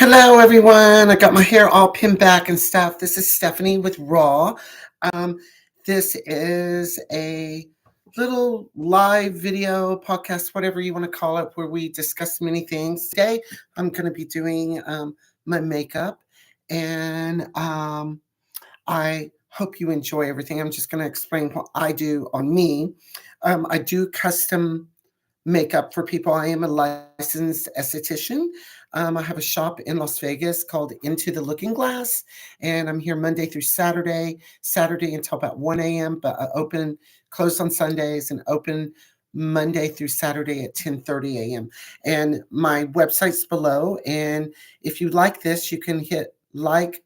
Hello, everyone. I got my hair all pinned back and stuff. This is Stephanie with Raw. Um, this is a little live video podcast, whatever you want to call it, where we discuss many things. Today, I'm going to be doing my makeup, and I hope you enjoy everything. I'm just going to explain what I do on me. I do custom makeup for people. I am a licensed esthetician. I have a shop in Las Vegas called Into the Looking Glass, and I'm here Monday through Saturday until about 1 a.m., but I open, close on Sundays, and open Monday through Saturday at 10:30 a.m. And my website's below, and if you like this, you can hit like,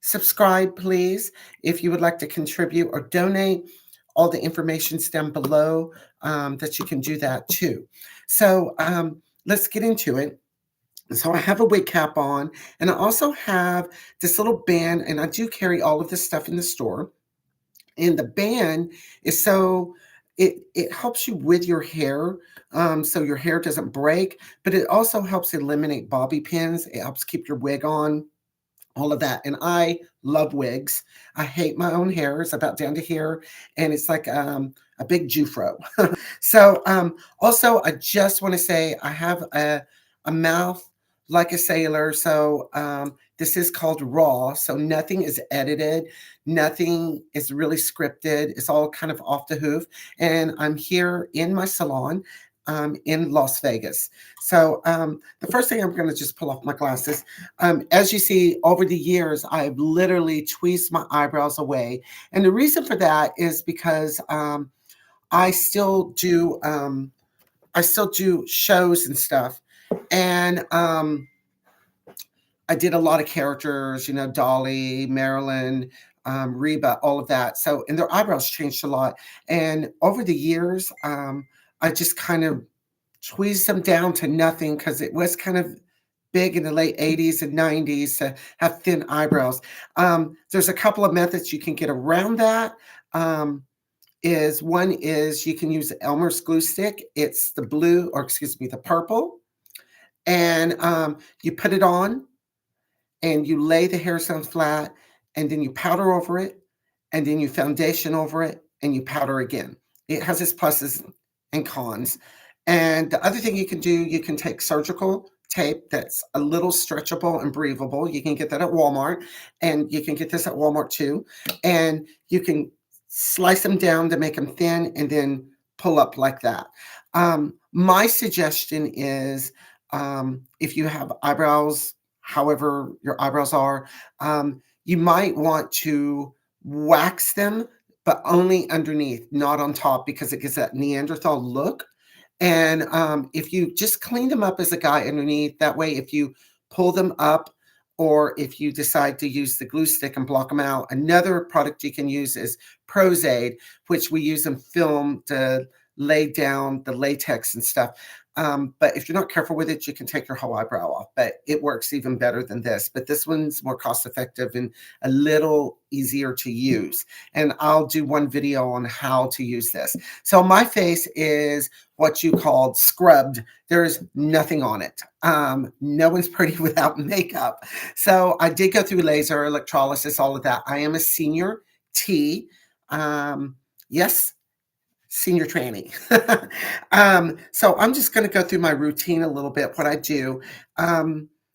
subscribe, please. If you would like to contribute or donate, all the information's down below that you can do that too. So let's get into it. So I have a wig cap on, and I also have this little band, and I do carry all of this stuff in the store. And the band is so it helps you with your hair, so your hair doesn't break, but it also helps eliminate bobby pins. It helps keep your wig on, all of that. And I love wigs. I hate my own hair. It's about down to here, and it's like a big Jufro. So also, I just want to say I have a mouth like a sailor. So this is called Raw. So nothing is edited. Nothing is really scripted. It's all kind of off the hoof. And I'm here in my salon in Las Vegas. So the first thing, I'm going to just pull off my glasses. As you see, over the years, I've literally tweezed my eyebrows away. And the reason for that is because I still do shows and stuff. And I did a lot of characters, Dolly, Marilyn, Reba, all of that. So, and their eyebrows changed a lot. And over the years, I just kind of tweezed them down to nothing because it was kind of big in the late 80s and 90s to have thin eyebrows. There's a couple of methods you can get around that. One is you can use Elmer's glue stick. It's the blue, or excuse me, the purple. And you put it on, and you lay the hair down flat, and then you powder over it, and then you foundation over it, and you powder again. It has its pluses and cons. And the other thing you can do, you can take surgical tape that's a little stretchable and breathable. You can get that at Walmart, and you can get this at Walmart too. And you can slice them down to make them thin and then pull up like that. My suggestion is if you have eyebrows, however your eyebrows are, you might want to wax them, but only underneath, not on top, because it gives that Neanderthal look. And if you just clean them up as a guy underneath, that way, if you pull them up, or if you decide to use the glue stick and block them out, another product you can use is Pros-Aid, which we use in film to lay down the latex and stuff. But if you're not careful with it, you can take your whole eyebrow off. But it works even better than this. But this one's more cost effective and a little easier to use. And I'll do one video on how to use this. So my face is what you called scrubbed. There's nothing on it. No one's pretty without makeup. So I did go through laser, electrolysis, all of that. I am a senior T. Yes, senior training. So I'm just going to go through my routine a little bit, what I do.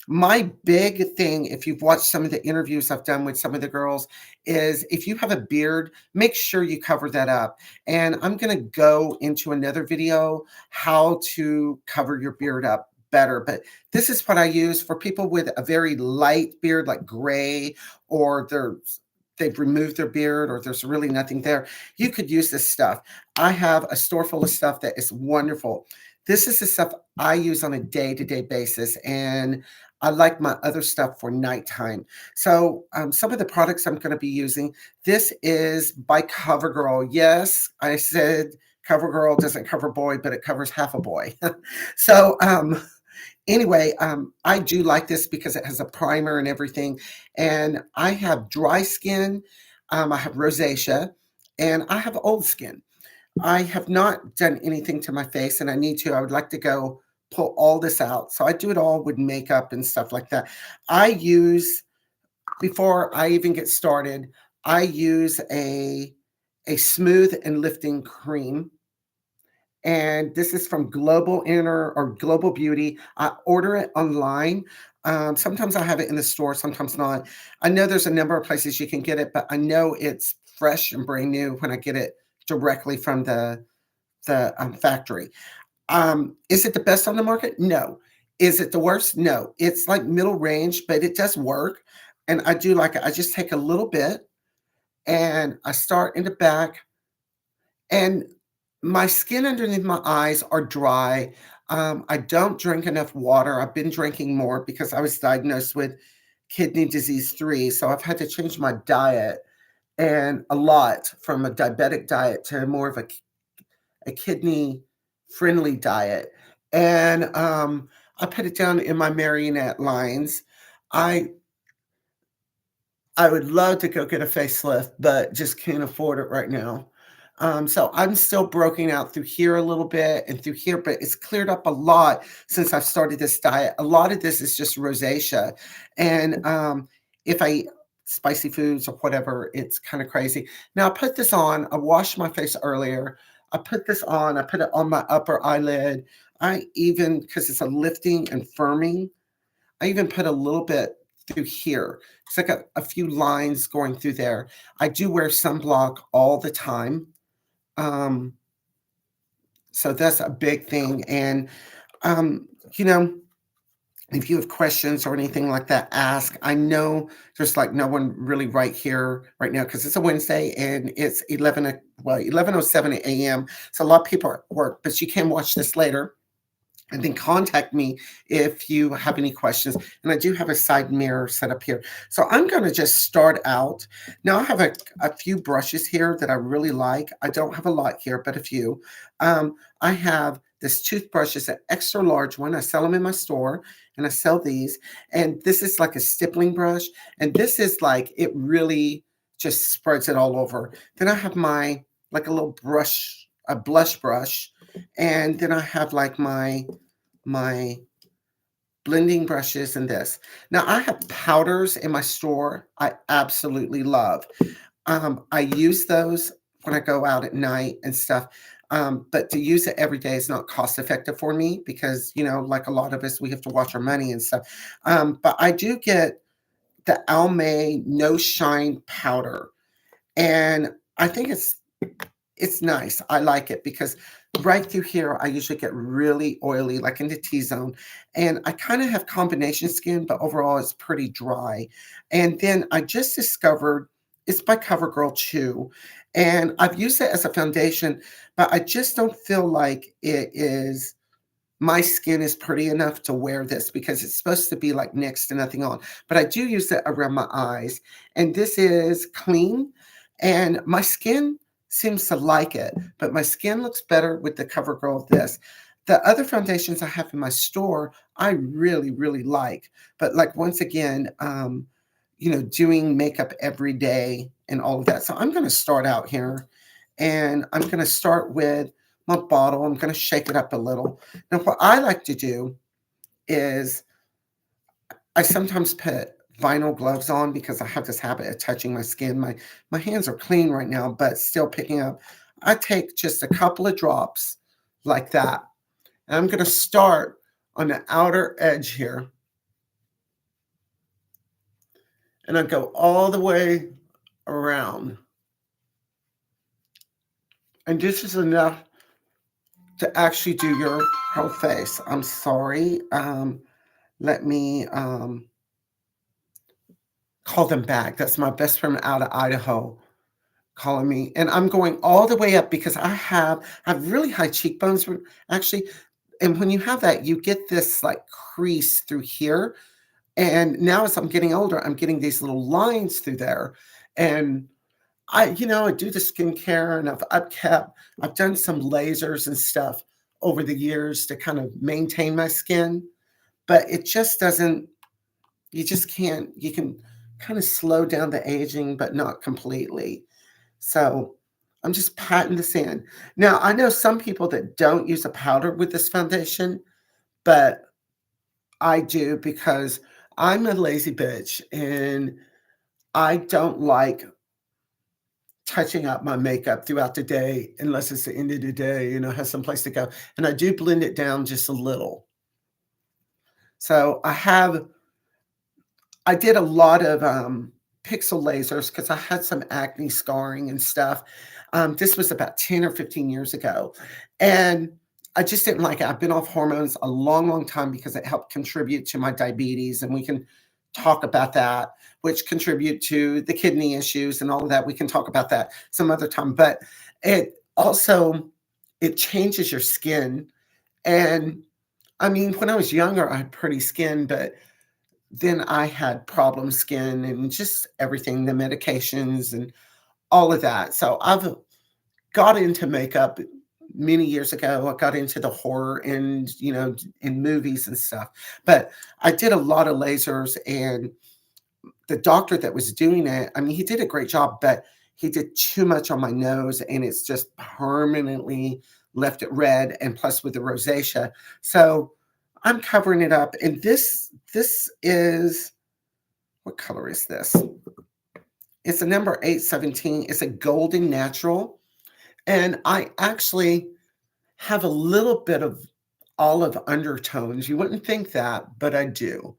My big thing, if you've watched some of the interviews I've done with some of the girls, is if you have a beard, make sure you cover that up. And I'm going to go into another video how to cover your beard up better. But this is what I use for people with a very light beard, like gray, or they've removed their beard, or there's really nothing there. You could use this stuff. I have a store full of stuff that is wonderful. This is the stuff I use on a day-to-day basis, and I like my other stuff for nighttime. So some of the products I'm going to be using, this is by CoverGirl. Yes, I said CoverGirl doesn't cover boy, but it covers half a boy. So anyway, I do like this because it has a primer and everything. And I have dry skin, I have rosacea, and I have old skin. I have not done anything to my face, and I need to. I would like to go pull all this out. So I do it all with makeup and stuff like that. I use before I even get started, I use a smooth and lifting cream, and this is from Global Inner or Global Beauty. I order it online. Sometimes I have it in the store, sometimes not. I know there's a number of places you can get it, but I know it's fresh and brand new when I get it directly from the factory. Is it the best on the market? No. Is it the worst? No. It's like middle range, but it does work. And I do like it. I just take a little bit and I start in the back, and my skin underneath my eyes are dry. I don't drink enough water. I've been drinking more because I was diagnosed with kidney disease 3. So I've had to change my diet and a lot from a diabetic diet to more of a kidney friendly diet. And I put it down in my marionette lines. I I would love to go get a facelift, but just can't afford it right now. So I'm still broken out through here a little bit and through here, but it's cleared up a lot since I've started this diet. A lot of this is just rosacea. And if I eat spicy foods or whatever, it's kind of crazy. Now I put this on, I washed my face earlier. I put this on, I put it on my upper eyelid. I even, because it's a lifting and firming, I even put a little bit through here. It's like a few lines going through there. I do wear sunblock all the time. Um, so that's a big thing. And, um, you know, if you have questions or anything like that, ask. I know there's like no one really right here right now because it's a Wednesday and it's 11:07 a.m. So a lot of people are at work, but you can watch this later and then contact me if you have any questions. And I do have a side mirror set up here. So I'm going to just start out. Now I have a few brushes here that I really like. I don't have a lot here, but a few. I have this toothbrush. It's an extra large one. I sell them in my store and I sell these. And this is like a stippling brush. And this is like, it really just spreads it all over. Then I have my, like a little brush, a blush brush, and then I have like my blending brushes and this. Now I have powders in my store I absolutely love. I use those when I go out at night and stuff. But to use it every day is not cost effective for me because, you know, like a lot of us, we have to watch our money and stuff. But I do get the Almay No Shine powder, and I think it's nice. I like it because right through here, I usually get really oily, like in the T-zone. And I kind of have combination skin, but overall it's pretty dry. And then I just discovered it's by CoverGirl too. And I've used it as a foundation, but I just don't feel like it is my skin is pretty enough to wear this because it's supposed to be like next to nothing on. But I do use it around my eyes. And this is clean. And my skin seems to like it, but my skin looks better with the CoverGirl of this. The other foundations I have in my store, I really, really like. But like once again, you know, doing makeup every day and all of that. So I'm going to start out here, and I'm going to start with my bottle. I'm going to shake it up a little. Now, what I like to do is I sometimes put vinyl gloves on because I have this habit of touching my skin. My hands are clean right now, but still picking up. I take just a couple of drops like that. And I'm going to start on the outer edge here. And I go all the way around. And this is enough to actually do your whole face. I'm sorry. Let me call them back. That's my best friend out of Idaho calling me. And I'm going all the way up because I have really high cheekbones actually. And when you have that, you get this like crease through here. And now as I'm getting older, I'm getting these little lines through there. And I do the skincare and I've done some lasers and stuff over the years to kind of maintain my skin, but it just doesn't, you just can't, you can kind of slow down the aging, but not completely. So I'm just patting this in. Now, I know some people that don't use a powder with this foundation, but I do because I'm a lazy bitch and I don't like touching up my makeup throughout the day unless it's the end of the day, has some place to go. And I do blend it down just a little. So I did a lot of pixel lasers because I had some acne scarring and stuff. This was about 10 or 15 years ago. And I just didn't like it. I've been off hormones a long, long time because it helped contribute to my diabetes. And we can talk about that, which contribute to the kidney issues and all of that. We can talk about that some other time. But it also it changes your skin. And I mean, when I was younger, I had pretty skin, but then I had problem skin and just everything, the medications and all of that. So I've got into makeup many years ago. I got into the horror and, in movies and stuff. But I did a lot of lasers, and the doctor that was doing it, I mean, he did a great job, but he did too much on my nose and it's just permanently left it red, and plus with the rosacea. So I'm covering it up. And this is, what color is this? It's a number 817. It's a golden natural. And I actually have a little bit of olive undertones. You wouldn't think that, but I do.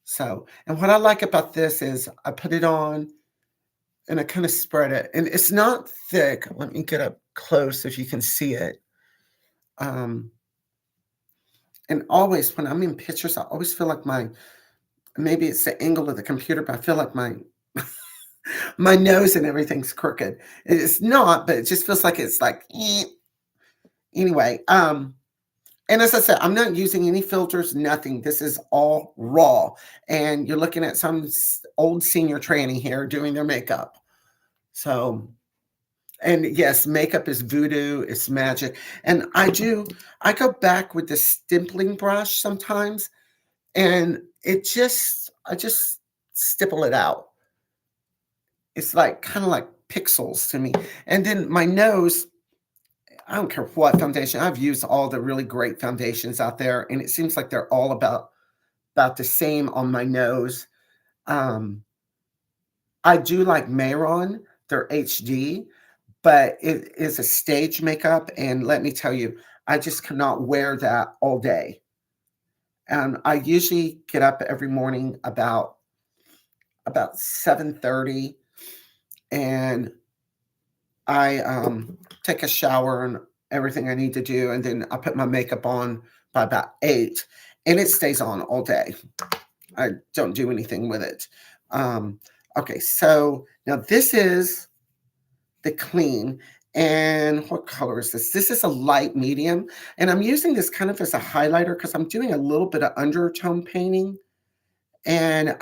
So, and what I like about this is I put it on and I kind of spread it. And it's not thick. Let me get up close if you can see it. Um, and always when I'm in pictures, I always feel like maybe it's the angle of the computer, but I feel like my nose and everything's crooked. It's not, but it just feels like it's like, anyway. And as I said, I'm not using any filters, nothing. This is all raw. And you're looking at some old senior tranny here doing their makeup. So, and yes, makeup is voodoo, it's magic. And I go back with the stippling brush sometimes, and I just stipple it out. It's like kind of like pixels to me. And then my nose, I don't care what foundation. I've used all the really great foundations out there, and it seems like they're all about the same on my nose. Um, I do like Mayron, they're HD, but it is a stage makeup, and let me tell you, I just cannot wear that all day. And I usually get up every morning about 7:30, and I take a shower and everything I need to do, and then I put my makeup on by about 8, and it stays on all day. I don't do anything with it. Um, okay, so now this is the clean. And what color is this? This is a light medium. And I'm using this kind of as a highlighter because I'm doing a little bit of undertone painting. And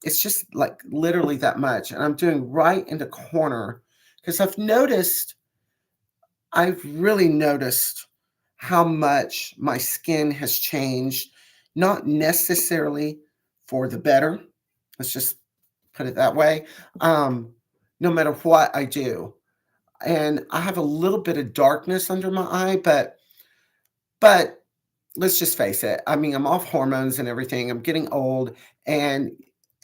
it's just like literally that much. And I'm doing right in the corner because I've really noticed how much my skin has changed, not necessarily for the better. Let's just put it that way. No matter what I do. And I have a little bit of darkness under my eye, but let's just face it. I mean, I'm off hormones and everything. I'm getting old, and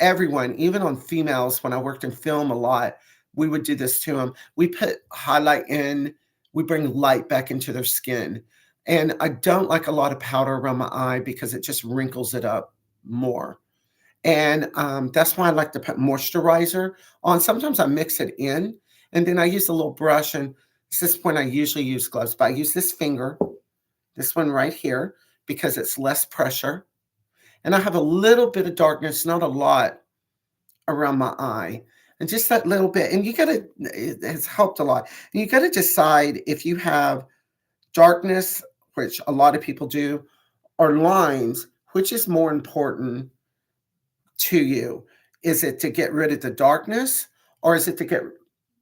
everyone, even on females, when I worked in film a lot, we would do this to them. We put highlight in, we bring light back into their skin. And I don't like a lot of powder around my eye because it just wrinkles it up more. And that's why I like to put moisturizer on. Sometimes I mix it in, and then I use a little brush. And this is when I usually use gloves, but I use this finger, this one right here, because it's less pressure. And I have a little bit of darkness, not a lot, around my eye. And just that little bit. And it has helped a lot. And you got to decide if you have darkness, which a lot of people do, or lines, which is more important to you. Is it to get rid of the darkness, or is it to get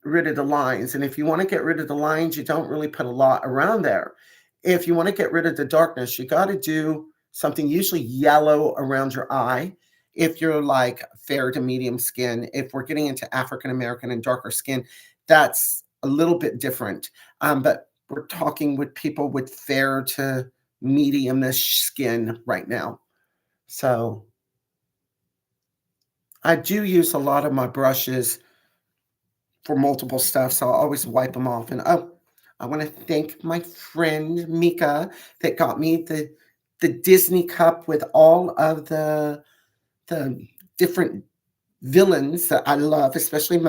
rid of the lines? And if you want to get rid of the lines, you don't really put a lot around there. If you want to get rid of the darkness, you got to do something usually yellow around your eye. If you're like fair to medium skin, if we're getting into African American and darker skin, that's a little bit different. But we're talking with people with fair to mediumish skin right now. So I do use a lot of my brushes for multiple stuff, so I always wipe them off. And oh, I want to thank my friend Mika that got me the Disney cup with all of the different villains that I love, especially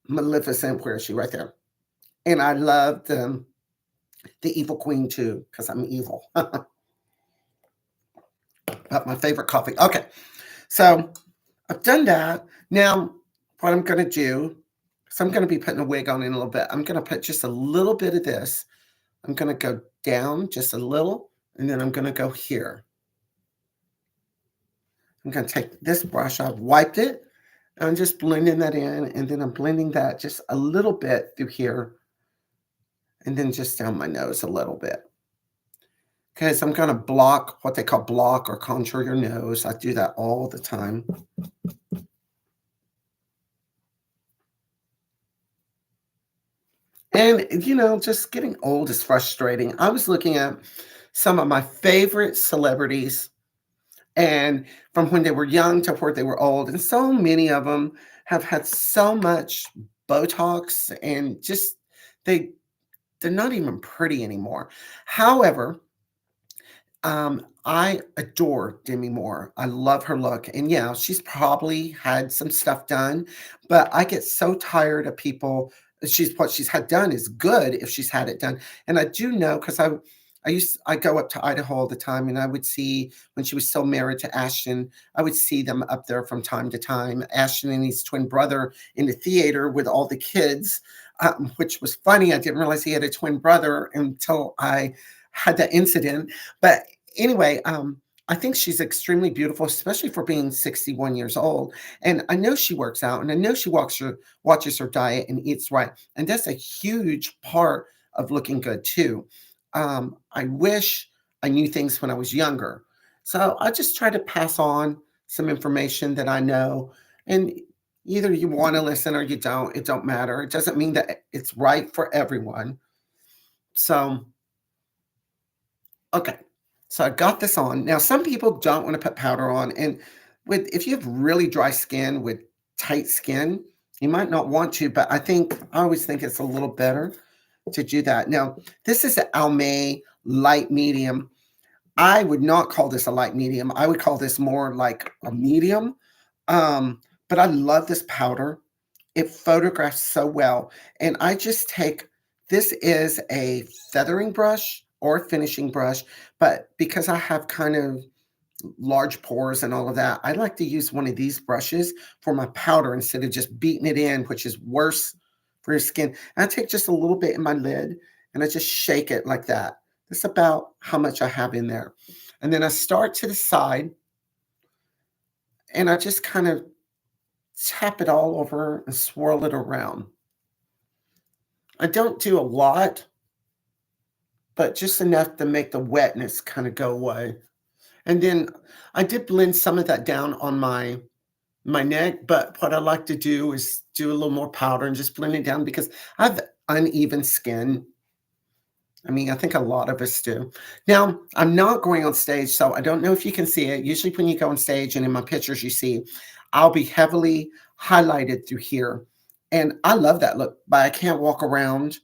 Maleficent. Where is she? Right there. And I love the Evil Queen too, because I'm evil. But my favorite coffee. Okay, so I've done that. Now, what I'm going to do, so I'm going to be putting a wig on in a little bit. I'm going to put just a little bit of this. I'm going to go down just a little, and then I'm going to go here. I'm going to take this brush. I've wiped it. I'm just blending that in, and then I'm blending that just a little bit through here, and then just down my nose a little bit. Because I'm going to block what they call block or contour your nose. I do that all the time. And, just getting old is frustrating. I was looking at some of my favorite celebrities and from when they were young to where they were old. And so many of them have had so much Botox and just they they're not even pretty anymore. However, I adore Demi Moore. I love her look. And yeah, she's probably had some stuff done, but I get so tired of people. She's what she's had done is good if she's had it done. And I do know because I go up to Idaho all the time and I would see when she was still married to Ashton, I would see them up there from time to time. Ashton and his twin brother in the theater with all the kids, which was funny. I didn't realize he had a twin brother until I had that incident. But anyway, I think she's extremely beautiful, especially for being 61 years old. And I know she works out and I know she watches her diet and eats right. And that's a huge part of looking good too. I wish I knew things when I was younger. So I just try to pass on some information that I know. And either you want to listen or you don't. It don't matter. It doesn't mean that it's right for everyone. So okay. So I got this on. Now, some people don't want to put powder on. And if you have really dry skin with tight skin, you might not want to, but I always think it's a little better to do that. Now, this is the Almay light medium. I would not call this a light medium. I would call this more like a medium. But I love this powder. It photographs so well. And I just take this is a feathering brush or a finishing brush, but because I have kind of large pores and all of that, I like to use one of these brushes for my powder instead of just beating it in, which is worse for your skin. And I take just a little bit in my lid and I just shake it like that. That's about how much I have in there. And then I start to the side and I just kind of tap it all over and swirl it around. I don't do a lot, but just enough to make the wetness kind of go away. And then I did blend some of that down on my neck, but what I like to do is do a little more powder and just blend it down because I have uneven skin. I mean, I think a lot of us do. Now, I'm not going on stage, so I don't know if you can see it. Usually when you go on stage and in my pictures you see, I'll be heavily highlighted through here. And I love that look, but I can't walk around.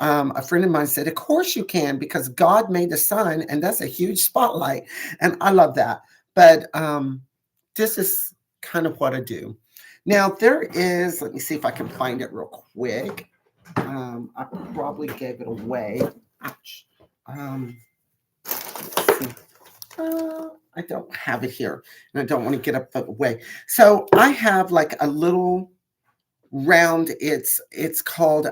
A friend of mine said, of course you can, because God made the sun, and that's a huge spotlight. And I love that. But this is kind of what I do. Now, there is, let me see if I can find it real quick. I probably gave it away. Ouch. Let's see. I don't have it here, and I don't want to get up the way. So I have like a little round. It's called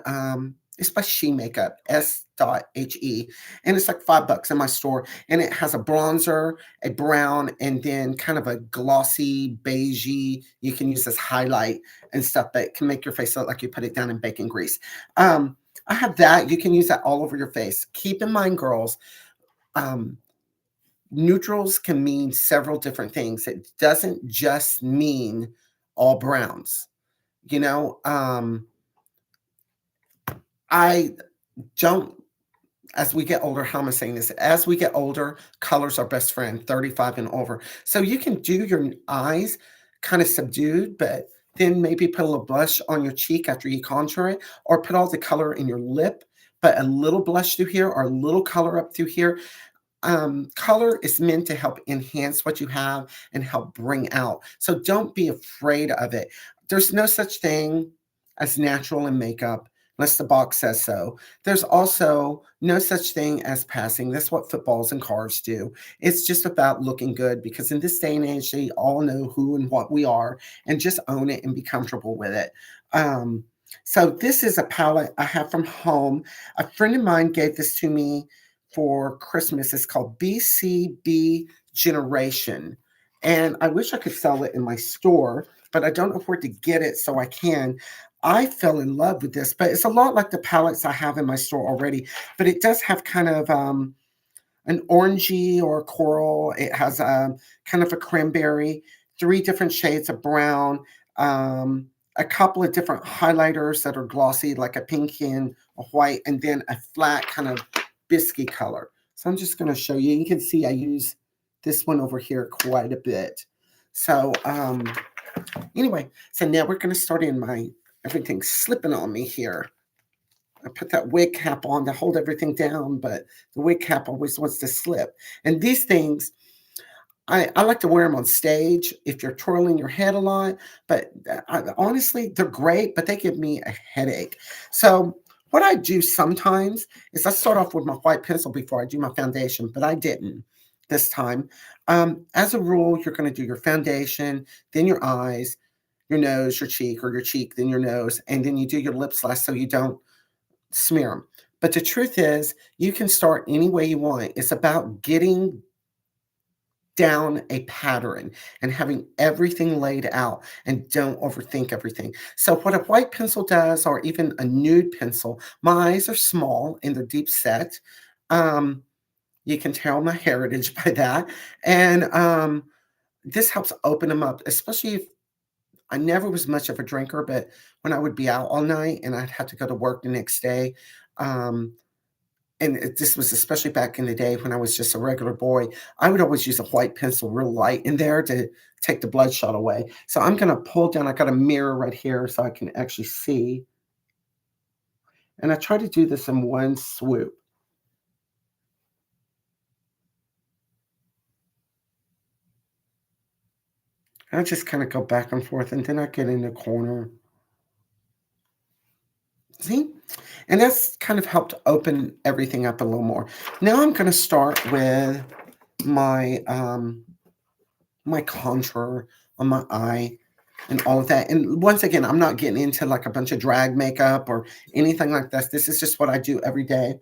it's by She Makeup, S.HE, and it's like $5 in my store. And it has a bronzer, a brown, and then kind of a glossy beigey. You can use this highlight and stuff that can make your face look like you put it down in bacon grease. I have that. You can use that all over your face. Keep in mind, girls, neutrals can mean several different things. It doesn't just mean all browns. You know, I don't as we get older, how am I saying this? As we get older, color's our best friend, 35 and over. So you can do your eyes kind of subdued, but then maybe put a little blush on your cheek after you contour it, or put all the color in your lip, but a little blush through here or a little color up through here. Color is meant to help enhance what you have and help bring out. So don't be afraid of it. There's no such thing as natural in makeup unless the box says so. There's also no such thing as passing. That's what footballs and cars do. It's just about looking good because in this day and age, they all know who and what we are and just own it and be comfortable with it. Um, so this is a palette I have from home. A friend of mine gave this to me for Christmas. It's called BCB Generation. And I wish I could sell it in my store, but I don't know where to get it so I can. I fell in love with this, but it's a lot like the palettes I have in my store already, but it does have kind of an orangey or coral. It has kind of a cranberry, three different shades of brown, a couple of different highlighters that are glossy, like a pink and a white, and then a flat kind of biscuit color. So I'm just going to show you. You can see I use this one over here quite a bit. So anyway, so now we're going to start in my, everything's slipping on me here. I put that wig cap on to hold everything down, but the wig cap always wants to slip. And these things, I like to wear them on stage if you're twirling your head a lot, but honestly, they're great, but they give me a headache. So what I do sometimes is I start off with my white pencil before I do my foundation, but I didn't this time. As a rule, you're going to do your foundation, then your eyes, your nose, your cheek, or your cheek, then your nose, and then you do your lips last so you don't smear them. But the truth is, you can start any way you want. It's about getting down a pattern and having everything laid out and don't overthink everything. So what a white pencil does, or even a nude pencil, my eyes are small and they're deep set. Um, you can tell my heritage by that. And this helps open them up, especially if I never was much of a drinker, but when I would be out all night and I'd have to go to work the next day, um, this was especially back in the day when I was just a regular boy, I would always use a white pencil real light in there to take the bloodshot away. So I'm going to pull down. I got a mirror right here so I can actually see. And I try to do this in one swoop. I just kind of go back and forth and then I get in the corner. See? And that's kind of helped open everything up a little more. Now I'm going to start with my my contour on my eye and all of that. And once again, I'm not getting into like a bunch of drag makeup or anything like this. This is just what I do every day.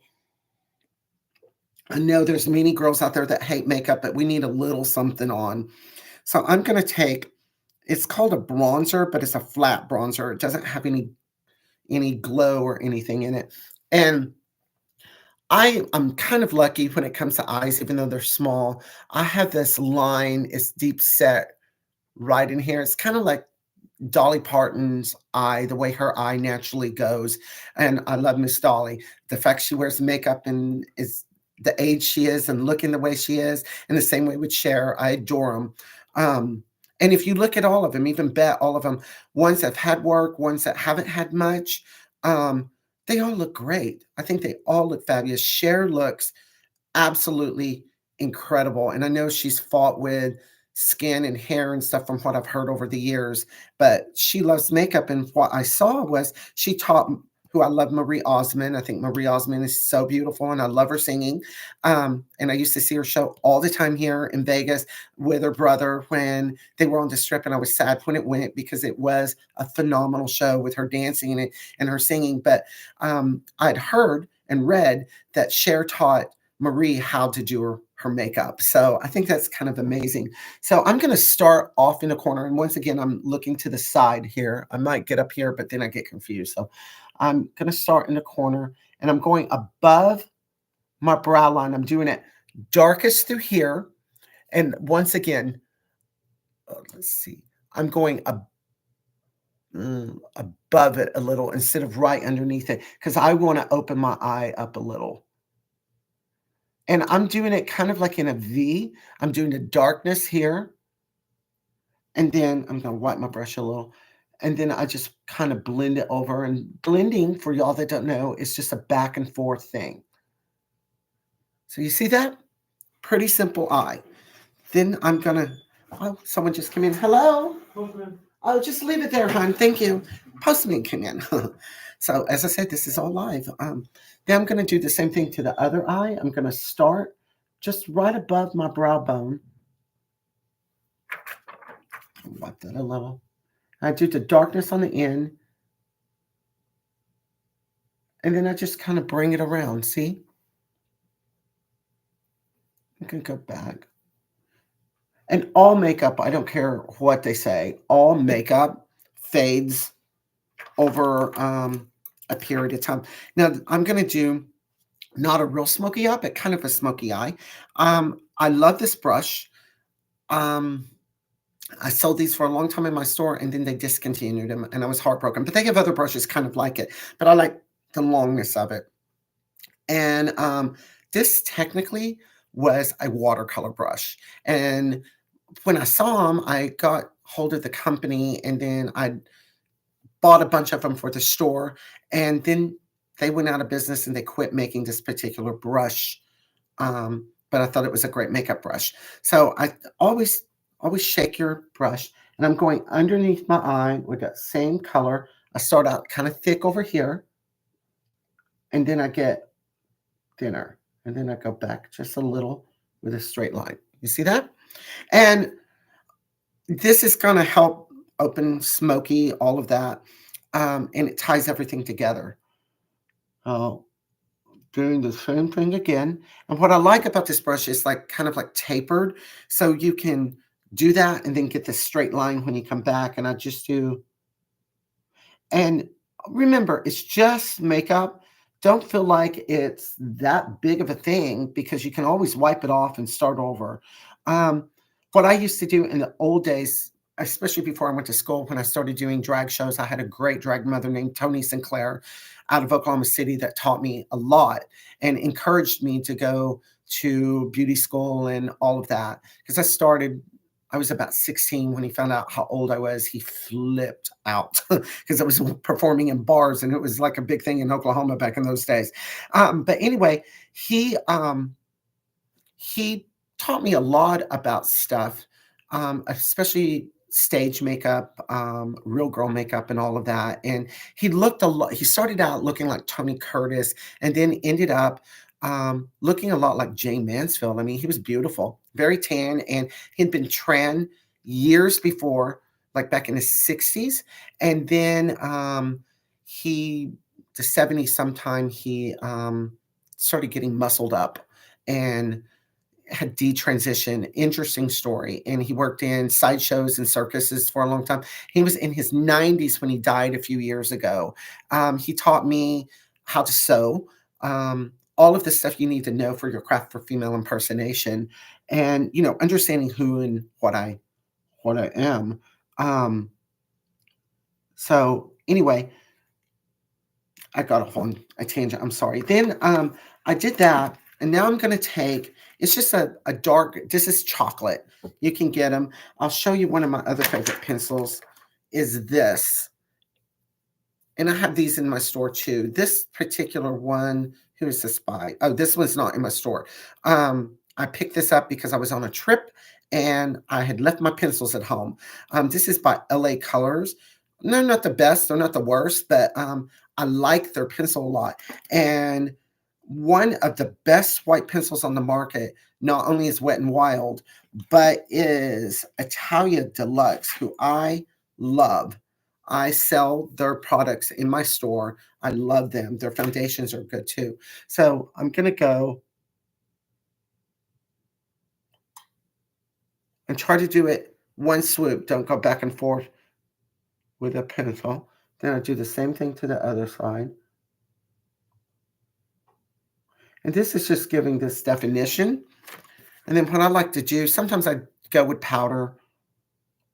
I know there's many girls out there that hate makeup, but we need a little something on. So I'm going to take, it's called a bronzer, but it's a flat bronzer. It doesn't have any glow or anything in it. And I'm kind of lucky when it comes to eyes, even though they're small. I have this line, it's deep set right in here. It's kind of like Dolly Parton's eye, the way her eye naturally goes. And I love Miss Dolly. The fact she wears makeup and is the age she is and looking the way she is, and the same way with Cher, I adore them. And if you look at all of them, even Bet, all of them, ones that have had work, ones that haven't had much, um, they all look great. I think they all look fabulous. Cher looks absolutely incredible. And I know she's fought with skin and hair and stuff from what I've heard over the years, but she loves makeup. And what I saw was she taught who I love, Marie Osmond. I think Marie Osmond is so beautiful and I love her singing. And I used to see her show all the time here in Vegas with her brother when they were on the strip. And I was sad when it went because it was a phenomenal show with her dancing in it and her singing. But I'd heard and read that Cher taught Marie how to do her makeup. So I think that's kind of amazing. So I'm going to start off in a corner. And once again, I'm looking to the side here. I might get up here, but then I get confused. So I'm going to start in the corner and I'm going above my brow line. I'm doing it darkest through here. And once again, let's see, I'm going above it a little instead of right underneath it because I want to open my eye up a little. And I'm doing it kind of like in a V. I'm doing the darkness here, and then I'm gonna wipe my brush a little, and then I just kind of blend it over. And blending, for y'all that don't know, is just a back and forth thing. So you see that? Pretty simple eye. Then I'm gonna, oh, someone just came in. Hello? Oh, just leave it there, hon. Thank you. Postman came in. So as I said, this is all live. Then I'm gonna do the same thing to the other eye. I'm gonna start just right above my brow bone. Wipe that a little. I do the darkness on the end, and then I just kind of bring it around. See? I can go back. And all makeup, I don't care what they say, all makeup fades over a period of time. Now, I'm going to do not a real smoky eye, but kind of a smoky eye. I love this brush. Um, I sold these for a long time in my store, and then they discontinued them, and I was heartbroken. But they have other brushes kind of like it, but I like the longness of it. And this technically was a watercolor brush. And when I saw them, I got hold of the company, and then I bought a bunch of them for the store. And then they went out of business and they quit making this particular brush. But I thought it was a great makeup brush. So I always shake your brush, and I'm going underneath my eye with that same color. I start out kind of thick over here, and then I get thinner, and then I go back just a little with a straight line. You see that? And this is going to help open, smoky, all of that, and it ties everything together. Doing the same thing again. And what I like about this brush is like kind of like tapered, so you can do that and then get this straight line when you come back. And I just do, and remember, it's just makeup. Don't feel like it's that big of a thing, because you can always wipe it off and start over. Um, what I used to do in the old days, especially before I went to school, when I started doing drag shows, I had a great drag mother named Tony Sinclair out of Oklahoma City that taught me a lot and encouraged me to go to beauty school and all of that. Because I was about 16 when he found out how old I was. He flipped out because I was performing in bars, and it was like a big thing in Oklahoma back in those days. But anyway, he taught me a lot about stuff, especially stage makeup, real girl makeup, and all of that. And he looked a lot. He started out looking like Tony Curtis, and then ended up looking a lot like Jane Mansfield. I mean, he was beautiful, very tan, and he'd been trans years before, like back in the 60s. And then he, the 70s, sometime he started getting muscled up and had detransition. Interesting story. And he worked in sideshows and circuses for a long time. He was in his 90s when he died a few years ago. He taught me how to sew, all of the stuff you need to know for your craft for female impersonation, and understanding who and what I am. Um, so anyway, I got off on a tangent. I'm sorry. Then I did that, and now I'm going to take. It's just a dark. This is chocolate. You can get them. I'll show you one of my other favorite pencils. Is this, and I have these in my store too. This particular one. Who is this by? Oh, this one's not in my store. I picked this up because I was on a trip and I had left my pencils at home. This is by LA Colors. They're not the best, they're not the worst, but I like their pencil a lot. And one of the best white pencils on the market not only is Wet and Wild, but is Italia Deluxe, who I love. I sell their products in my store. I love them. Their foundations are good too. So I'm going to go and try to do it one swoop. Don't go back and forth with a pencil. Then I do the same thing to the other side. And this is just giving this definition. And then what I like to do, sometimes I go with powder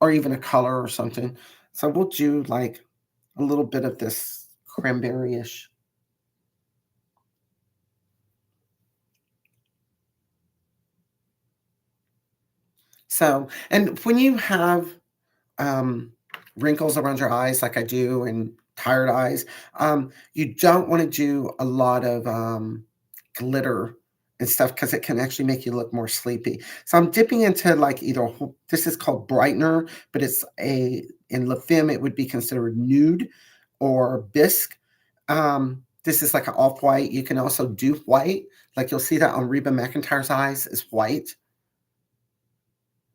or even a color or something. So we'll do like a little bit of this cranberry-ish. So, and when you have um, wrinkles around your eyes like I do and tired eyes, you don't want to do a lot of glitter and stuff because it can actually make you look more sleepy. So I'm dipping into like either this is called brightener, but it's a in La Femme it would be considered nude or bisque. This is like an off white. You can also do white, like you'll see that on Reba McEntire's eyes is white.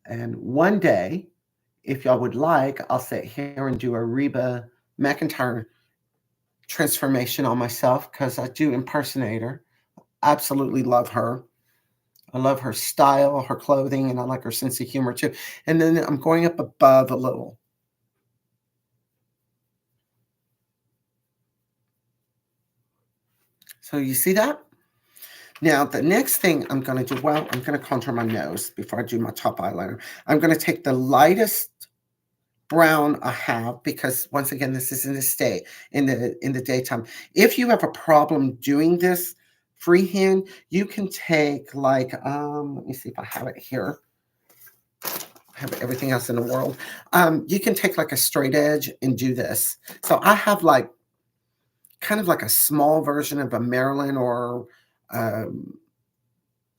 And one day, if y'all would like, I'll sit here and do a Reba McEntire transformation on myself because I do impersonate her. Absolutely love her. I love her style, her clothing, and I like her sense of humor too. And then I'm going up above a little. So you see that? Now, the next thing I'm going to do, well, I'm going to contour my nose before I do my top eyeliner. I'm going to take the lightest brown I have because once again, this is in the daytime. If you have a problem doing this freehand, you can take like let me see if I have it here. I have everything else in the world. You can take like a straight edge and do this. So I have like kind of like a small version of a Marilyn or um,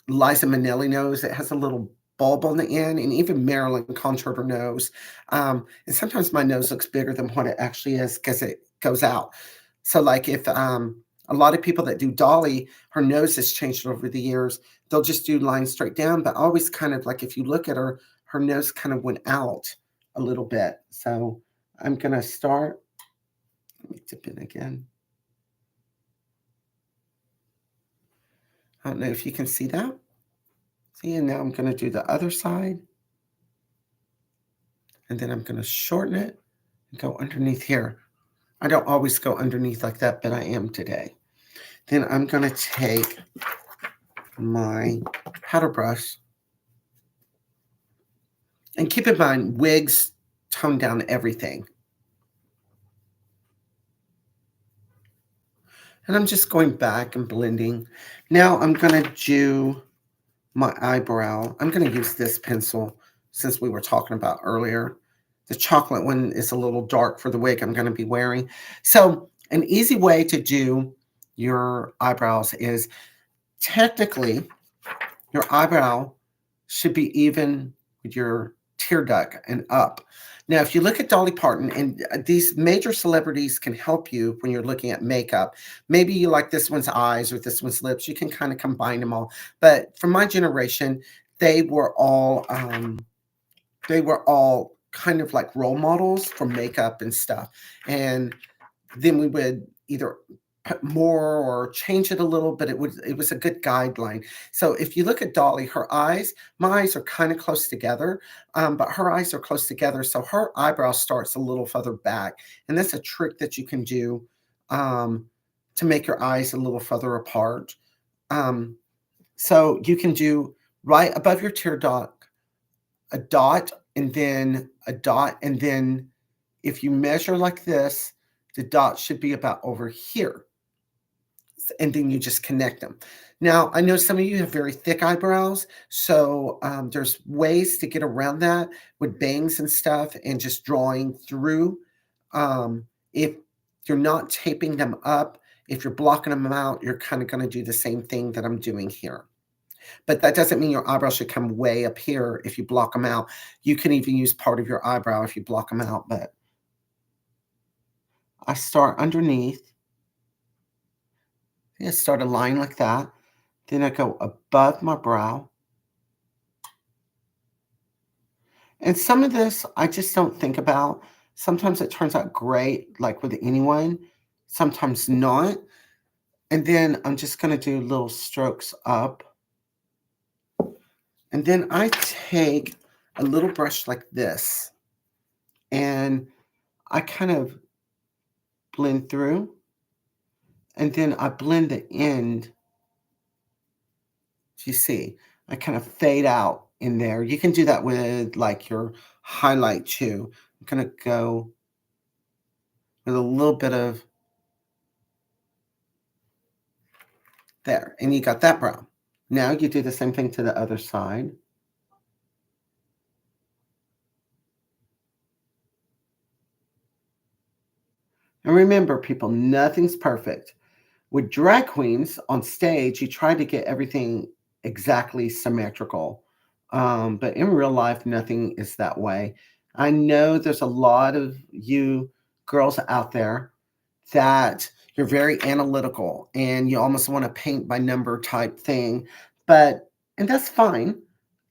Liza Minnelli nose. It has a little bulb on the end, and even Marilyn contoured her nose. And sometimes my nose looks bigger than what it actually is because it goes out. So, like if a lot of people that do Dolly, her nose has changed over the years. They'll just do lines straight down, but always kind of like if you look at her, her nose kind of went out a little bit. So I'm gonna start. Let me dip in again. I don't know if you can see that. See, and now I'm going to do the other side. And then I'm going to shorten it and go underneath here. I don't always go underneath like that, but I am today. Then I'm going to take my powder brush. And keep in mind, wigs tone down everything. And I'm just going back and blending. Now I'm going to do my eyebrow. I'm going to use this pencil since we were talking about earlier. The chocolate one is a little dark for the wig I'm going to be wearing. So an easy way to do your eyebrows is technically your eyebrow should be even with your tear duct and up. Now, if you look at Dolly Parton, and these major celebrities can help you when you're looking at makeup. Maybe you like this one's eyes or this one's lips. You can kind of combine them all. But for my generation, they were all kind of like role models for makeup and stuff. And then we would either put more or change it a little, but it was a good guideline. So if you look at Dolly, her eyes, my eyes are kind of close together, but her eyes are close together, so her eyebrow starts a little further back, and that's a trick that you can do to make your eyes a little further apart. Um, so you can do right above your tear duct, a dot, and then a dot, and then if you measure like this, the dot should be about over here. And then you just connect them. Now, I know some of you have very thick eyebrows, so there's ways to get around that with bangs and stuff and just drawing through. If you're not taping them up, if you're blocking them out, you're kind of going to do the same thing that I'm doing here. But that doesn't mean your eyebrow should come way up here if you block them out. You can even use part of your eyebrow if you block them out, but I start underneath. I start a line like that. Then I go above my brow. And some of this I just don't think about. Sometimes it turns out great, like with anyone, sometimes not. And then I'm just going to do little strokes up. And then I take a little brush like this and I kind of blend through. And then I blend the end. You see, I kind of fade out in there. You can do that with like your highlight too. I'm going to go with a little bit of there, and you got that brown. Now you do the same thing to the other side. And remember, people, nothing's perfect. With drag queens on stage, you try to get everything exactly symmetrical. But in real life, nothing is that way. I know there's a lot of you girls out there that you're very analytical and you almost want to paint by number type thing. But and that's fine.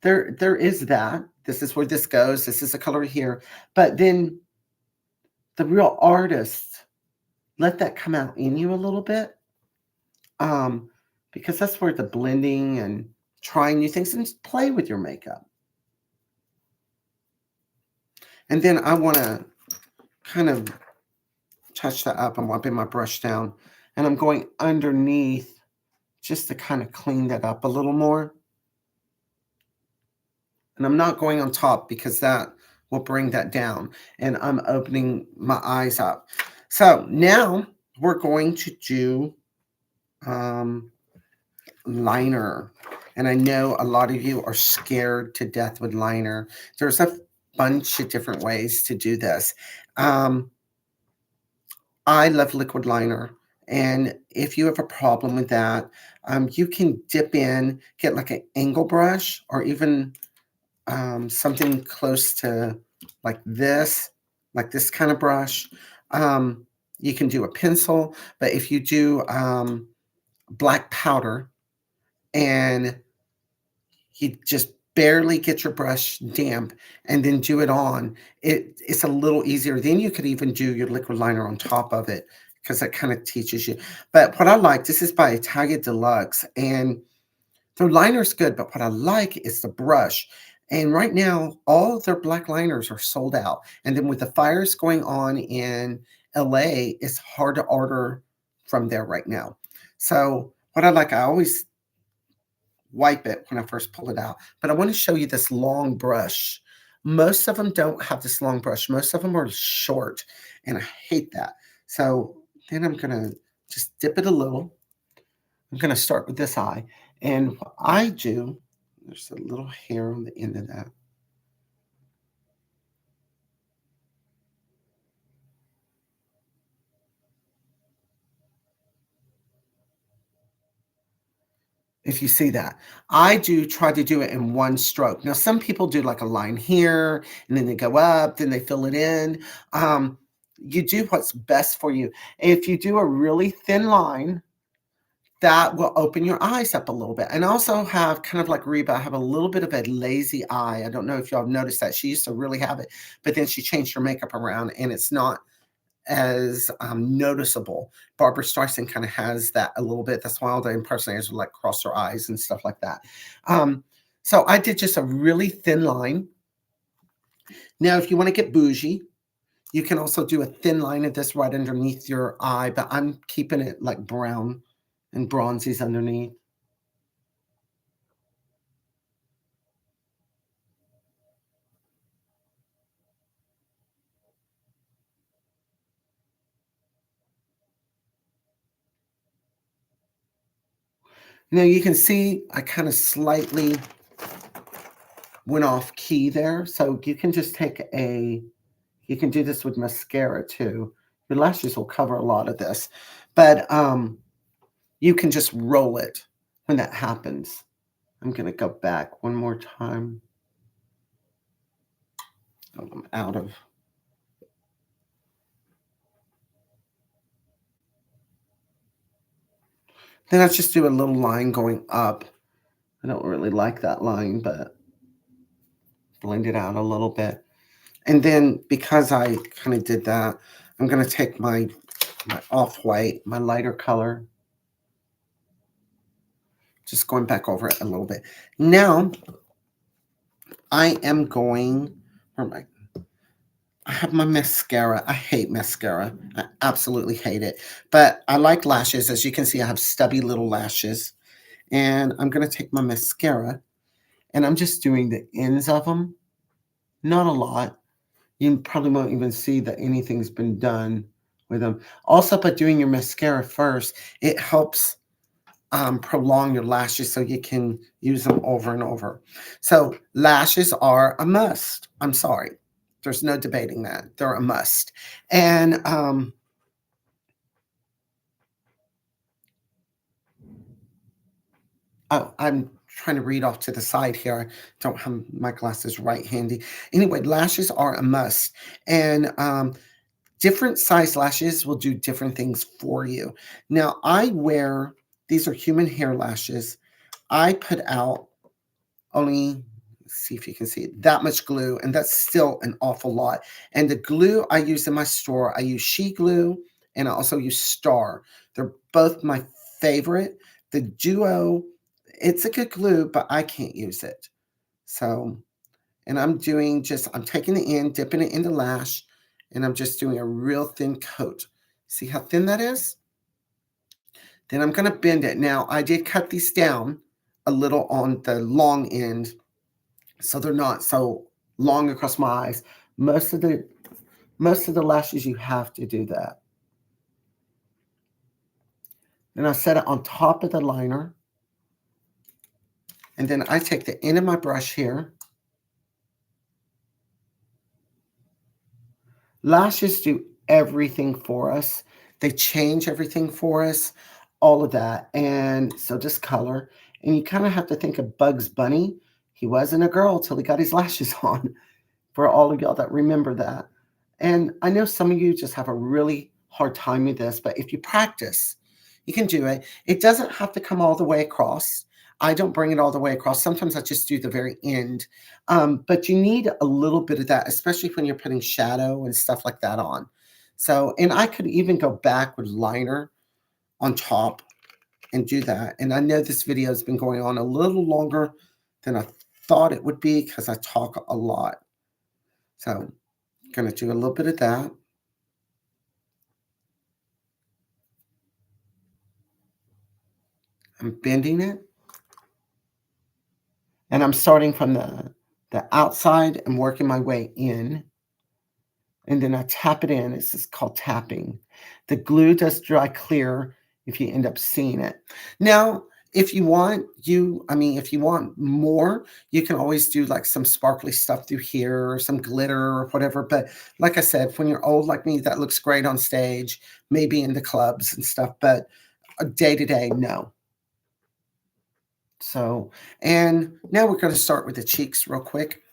There is that. This is where this goes. This is the color here. But then the real artist, let that come out in you a little bit. Um, because that's where the blending and trying new things and just play with your makeup. And then I want to kind of touch that up. I'm wiping my brush down and I'm going underneath just to kind of clean that up a little more. And I'm not going on top because that will bring that down. And I'm opening my eyes up. So now we're going to do liner. And I know a lot of you are scared to death with liner. There's a bunch of different ways to do this. I love liquid liner. And if you have a problem with that, you can dip in, get like an angle brush or even something close to like this kind of brush. You can do a pencil, but if you do black powder and you just barely get your brush damp and then do it on, it's a little easier. Then you could even do your liquid liner on top of it because that kind of teaches you. But what I like, this is by Italia Deluxe, and the liner's good, but what I like is the brush. And right now, all of their black liners are sold out. And then with the fires going on in LA, it's hard to order from there right now. So what I like, I always wipe it when I first pull it out. But I want to show you this long brush. Most of them don't have this long brush. Most of them are short, and I hate that. So then I'm going to just dip it a little. I'm going to start with this eye. And what I do, there's a little hair on the end of that. If you see that, I do try to do it in one stroke. Now, some people do like a line here and then they go up, then they fill it in. You do what's best for you. If you do a really thin line, that will open your eyes up a little bit. And I also have kind of like Reba, I have a little bit of a lazy eye. I don't know if y'all have noticed that. She used to really have it, but then she changed her makeup around and it's not as noticeable. Barbara Streisand kind of has that a little bit. That's why all the impersonators would like cross their eyes and stuff like that. So I did just a really thin line. Now, if you want to get bougie, you can also do a thin line of this right underneath your eye, but I'm keeping it like brown and bronzies underneath. Now you can see I kind of slightly went off key there. So you can just take you can do this with mascara too. Your lashes will cover a lot of this, but you can just roll it when that happens. I'm going to go back one more time. Oh, I'm out of. Then I just do a little line going up. I don't really like that line, but blend it out a little bit. And then because I kind of did that, I'm going to take my off-white, my lighter color, just going back over it a little bit. Now, I am going, where am I? I have my mascara. I hate mascara. I absolutely hate it. But I like lashes. As you can see, I have stubby little lashes. And I'm going to take my mascara and I'm just doing the ends of them. Not a lot. You probably won't even see that anything's been done with them. Also, by doing your mascara first, it helps prolong your lashes so you can use them over and over. So lashes are a must. I'm sorry. There's no debating that. They're a must. And Oh, I'm trying to read off to the side here. I don't have my glasses right handy. Anyway, lashes are a must. And different size lashes will do different things for you. Now, I wear, these are human hair lashes. I put out only, see if you can see it, that much glue, and that's still an awful lot. And the glue I use in my store, I use She Glue, and I also use Star. They're both my favorite. The Duo, it's a good glue, but I can't use it. So, and I'm doing just, I'm taking the end, dipping it into lash, and I'm just doing a real thin coat. See how thin that is? Then I'm going to bend it. Now, I did cut these down a little on the long end, so they're not so long across my eyes. Most of the lashes you have to do that. Then I set it on top of the liner. And then I take the end of my brush here. Lashes do everything for us. They change everything for us, all of that. And so just color. And you kind of have to think of Bugs Bunny. He wasn't a girl till he got his lashes on, for all of y'all that remember that. And I know some of you just have a really hard time with this, but if you practice, you can do it. It doesn't have to come all the way across. I don't bring it all the way across. Sometimes I just do the very end. But you need a little bit of that, especially when you're putting shadow and stuff like that on. So, and I could even go back with liner on top and do that. And I know this video has been going on a little longer than I thought it would be because I talk a lot. So I'm going to do a little bit of that. I'm bending it. And I'm starting from the outside and working my way in. And then I tap it in. This is called tapping. The glue does dry clear if you end up seeing it. Now, if you want, if you want more, you can always do like some sparkly stuff through here or some glitter or whatever. But like I said, when you're old like me, that looks great on stage, maybe in the clubs and stuff. But day to day, no. So, and now we're going to start with the cheeks real quick.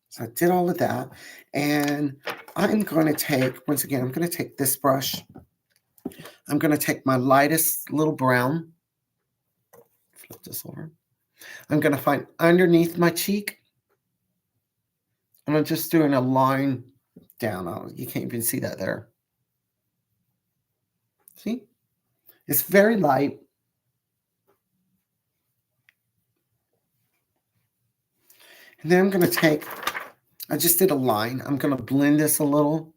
So I did all of that. And I'm going to take, once again, I'm going to take this brush. I'm going to take my lightest little brown. Flip this over. I'm going to find underneath my cheek. And I'm just doing a line down. Oh, you can't even see that there. See? It's very light. And then I'm going to take, I just did a line. I'm going to blend this a little.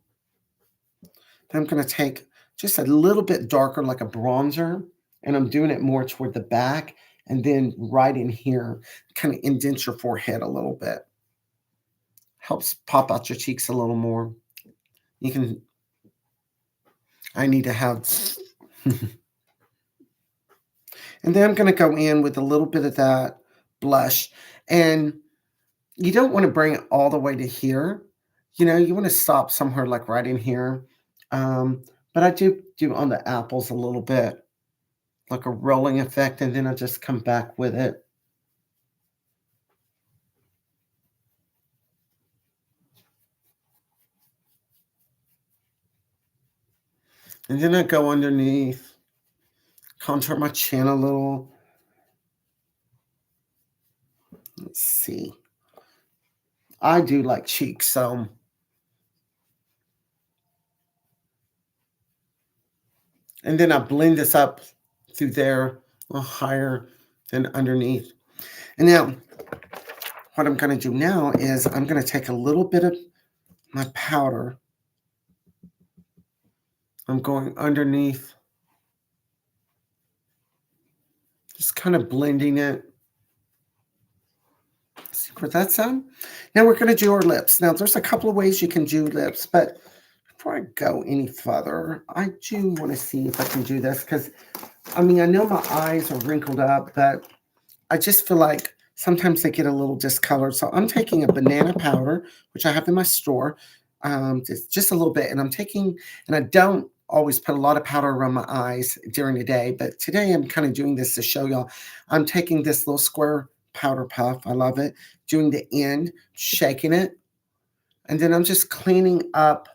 Then I'm going to take just a little bit darker, like a bronzer, and I'm doing it more toward the back, and then right in here, kind of indent your forehead a little bit. Helps pop out your cheeks a little more. You can, I need to have, and then I'm going to go in with a little bit of that blush, and you don't want to bring it all the way to here. You know, you want to stop somewhere like right in here. But I do on the apples a little bit, like a rolling effect, and then I just come back with it. And then I go underneath, contour my chin a little. Let's see. I do like cheeks, so. And then I blend this up through there a little higher than underneath. And now, what I'm going to do now is I'm going to take a little bit of my powder. I'm going underneath, just kind of blending it. See where that's at? Now we're going to do our lips. Now there's a couple of ways you can do lips, but before I go any further, I do want to see if I can do this because, I mean, I know my eyes are wrinkled up, but I just feel like sometimes they get a little discolored. So I'm taking a banana powder, which I have in my store, just a little bit, and I'm taking, and I don't always put a lot of powder around my eyes during the day, but today I'm kind of doing this to show y'all. I'm taking this little square powder puff. I love it. Doing the end, shaking it, and then I'm just cleaning up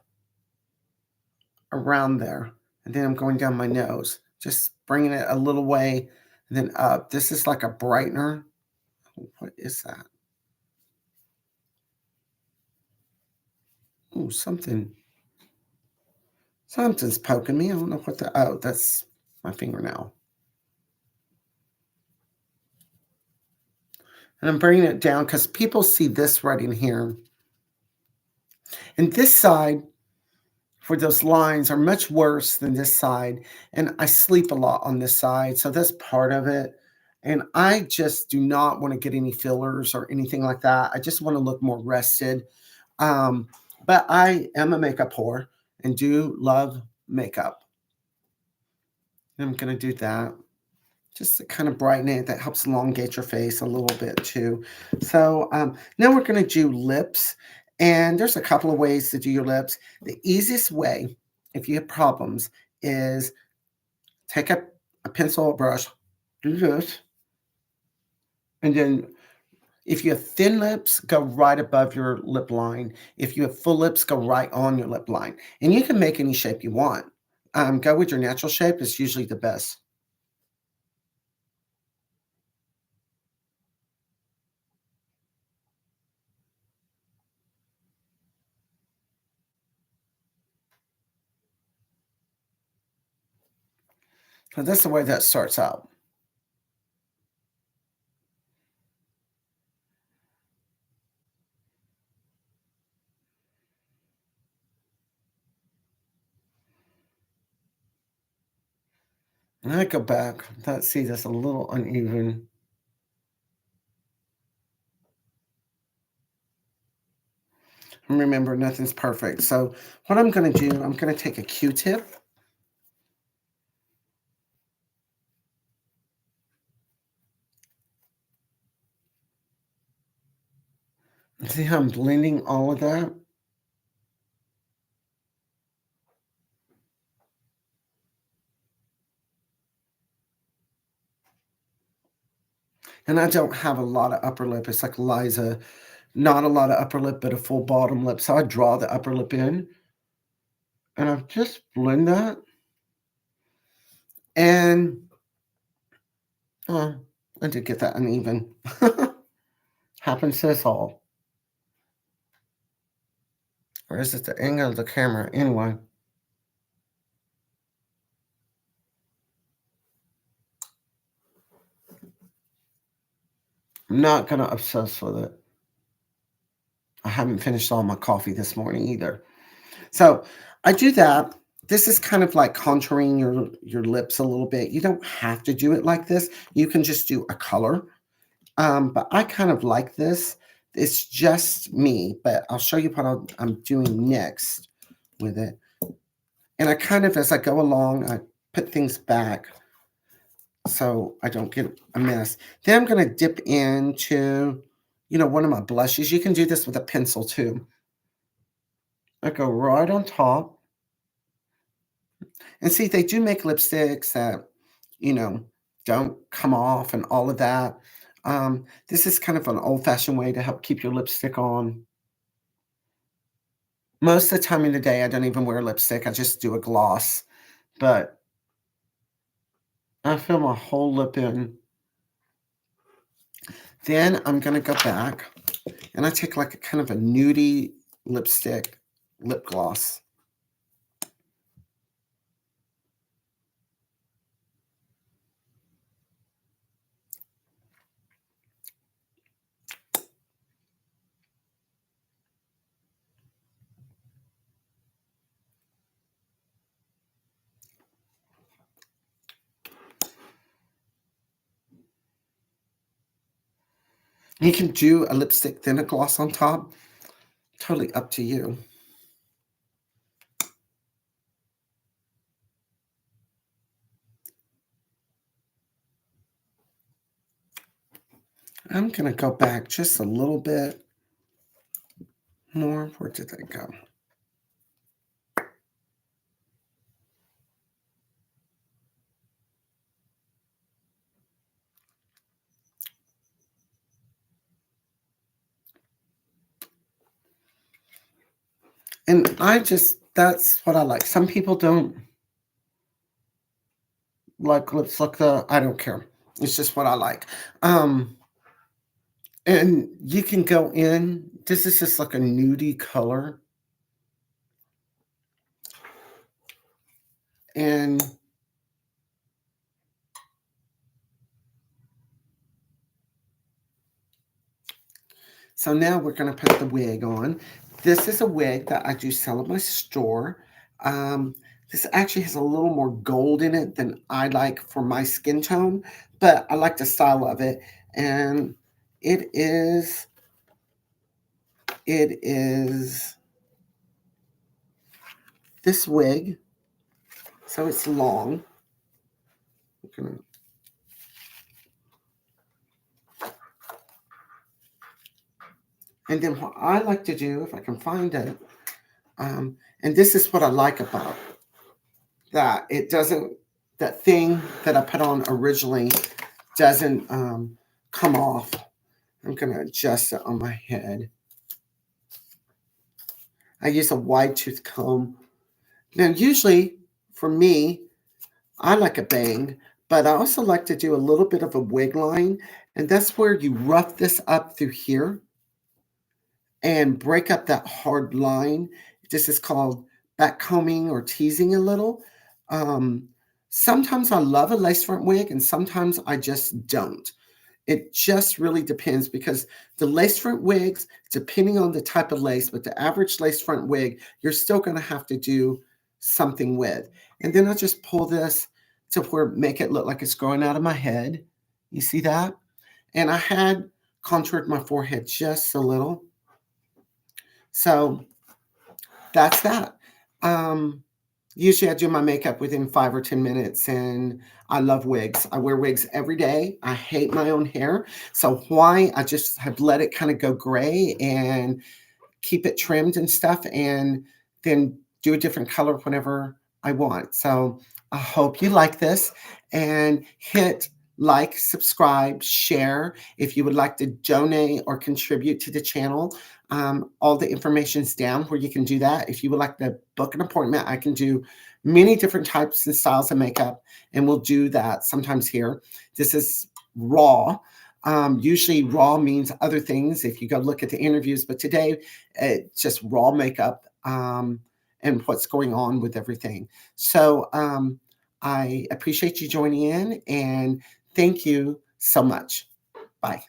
around there. And then I'm going down my nose, just bringing it a little way and then up. This is like a brightener. What is that? Oh, something's poking me. I don't know what the, oh, that's my fingernail. And I'm bringing it down because people see this right in here. And this side, for those lines, are much worse than this side. And I sleep a lot on this side, so that's part of it. And I just do not want to get any fillers or anything like that. I just want to look more rested. Um, but I am a makeup whore and do love makeup. I'm going to do that just to kind of brighten it. That helps elongate your face a little bit too. So now we're going to do lips. And there's a couple of ways to do your lips. The easiest way, if you have problems, is take a pencil or brush, do this, and then if you have thin lips, go right above your lip line. If you have full lips, go right on your lip line. And you can make any shape you want. Go with your natural shape is usually the best. So that's the way that starts out. And I go back. Let's see, that's a little uneven. And remember, nothing's perfect. So what I'm going to do, I'm going to take a Q-tip. See how I'm blending all of that? And I don't have a lot of upper lip. It's like Liza, not a lot of upper lip, but a full bottom lip. So I draw the upper lip in, and I just blend that. And oh, I did get that uneven. Happens to us all. Or is it the angle of the camera? Anyway. I'm not going to obsess with it. I haven't finished all my coffee this morning either. So I do that. This is kind of like contouring your lips a little bit. You don't have to do it like this. You can just do a color. But I kind of like this. It's just me, but I'll show you what I'm doing next with it. And I kind of, as I go along, I put things back so I don't get a mess. Then I'm going to dip into, one of my blushes. You can do this with a pencil too. I go right on top. And see, they do make lipsticks that, you know, don't come off and all of that. This is kind of an old-fashioned way to help keep your lipstick on. Most of the time in the day, I don't even wear lipstick. I just do a gloss. But I fill my whole lip in. Then I'm going to go back and I take like a kind of a nudie lipstick lip gloss. You can do a lipstick, then a gloss on top. Totally up to you. I'm going to go back just a little bit more. Where did they go? And that's what I like. Some people don't like lips like the I don't care. It's just what I like. Um, and you can go in, this is just like a nudie color. And so now we're gonna put the wig on. This is a wig that I do sell at my store. Um, this actually has a little more gold in it than I like for my skin tone, but I like the style of it. And it is, it is this wig. So it's long. And then what I like to do, if I can find it, and this is what I like about that it doesn't, that thing that I put on originally doesn't come off. I'm going to adjust it on my head. I use a wide tooth comb. Now, usually for me, I like a bang, but I also like to do a little bit of a wig line. And that's where you rough this up through here and break up that hard line. This is called back combing or teasing a little. Um, Sometimes I love a lace front wig and sometimes I just don't. It just really depends because the lace front wigs, depending on the type of lace, but the average lace front wig, you're still going to have to do something with. And then I just pull this to where make it look like it's growing out of my head. You see that? And I had contoured my forehead just a little. So that's that. Um, Usually I do my makeup within 5 or 10 minutes, and I love wigs. I wear wigs every day. I hate my own hair. So why I just have let it kind of go gray and keep it trimmed and stuff, and then do a different color whenever I want. So I hope you like this and hit like, subscribe, share. If you would like to donate or contribute to the channel, all the information's down where you can do that. If you would like to book an appointment, I can do many different types and styles of makeup, and we'll do that sometimes here. This is raw. Usually raw means other things if you go look at the interviews, but today it's just raw makeup and what's going on with everything. So I appreciate you joining in and thank you so much. Bye.